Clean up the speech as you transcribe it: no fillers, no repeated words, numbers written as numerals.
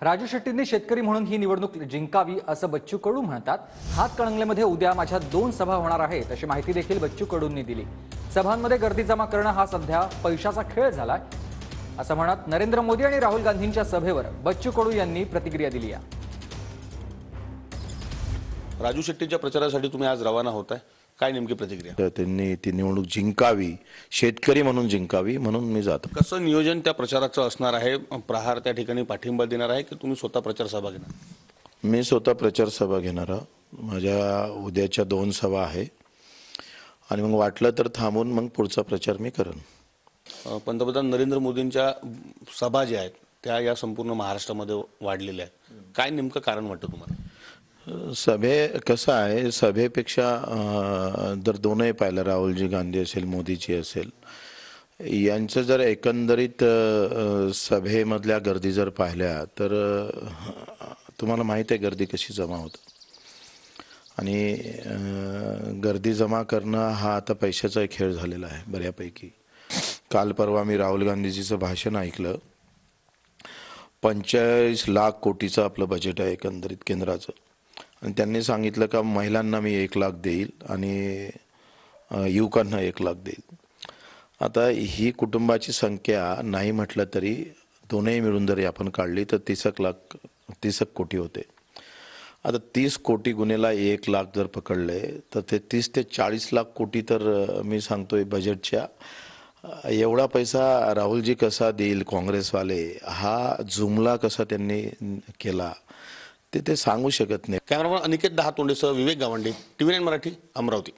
राजू शेट्टींनी शेतकरी म्हणून ही निवडणूक जिंकावी असं बच्चू कडू म्हणतात। हातकणंगलेमध्ये उद्या माझ्या 2 सभा होणार आहेत अशी माहिती देखील बच्चू कडूंनी दिली। सभांमध्ये गर्दी जमा करणं हा सध्या पैशाचा खेळ झालाय असं म्हणत नरेंद्र मोदी आणि राहुल गांधींच्या सभेवर बच्चू कडू यांनी प्रतिक्रिया दिली आहे। राजू शेट्टींच्या प्रचारासाठी तुम्ही आज रवाना होताय, काय नेमकी प्रतिक्रिया? त्यांनी ती निवडणूक जिंकावी, शेतकरी म्हणून जिंकावी म्हणून मी जातो। कसं नियोजन त्या प्रचाराचं असणार आहे? प्रहार त्या ठिकाणी पाठिंबा देणार आहे की तुम्ही स्वतः प्रचार सभा घेणार? मी स्वतः प्रचार सभा घेणार आहे। माझ्या उद्याच्या 2 सभा आहे आणि मग वाटलं तर थांबून मग पुढचा प्रचार मी करेन। पंतप्रधान नरेंद्र मोदींच्या सभा ज्या आहेत त्या या संपूर्ण महाराष्ट्रामध्ये वाढलेल्या आहेत, काय नेमकं कारण वाटतं तुम्हाला? कसं आहे, सभेपेक्षा जर दोनही पाहिलं, राहुलजी गांधी असेल मोदीजी असेल, यांचं जर एकंदरीत सभेमधल्या गर्दी जर पाहिल्या तर तुम्हाला माहिती आहे गर्दी कशी जमा होतं आणि गर्दी जमा करणं हा आता पैशाचा खेळ झालेला आहे बऱ्यापैकी। काल परवा मी राहुल गांधीजीचं भाषण ऐकलं। 45 लाख कोटीचं आपलं बजेट आहे एकंदरीत केंद्राचं आणि त्यांनी सांगितलं का महिलांना मी 1 लाख देईल आणि युवकांना 1 लाख देईल। आता ही कुटुंबाची संख्या नाही म्हटलं तरी दोनही मिळून जरी आपण काढली तर 30 कोटी होते। आता 30 कोटी गुणेला 1 लाख जर पकडले तर ते 30 ते 40 लाख कोटी तर मी सांगतोय बजेटच्या। एवढा पैसा राहुलजी कसा देईल, काँग्रेसवाले हा जुमला कसा त्यांनी केला ते सांगू शकत नाही। कॅमेरामन अनिकेत दहातोंडेसह विवेक गावंडे, TV9 मराठी, अमरावती।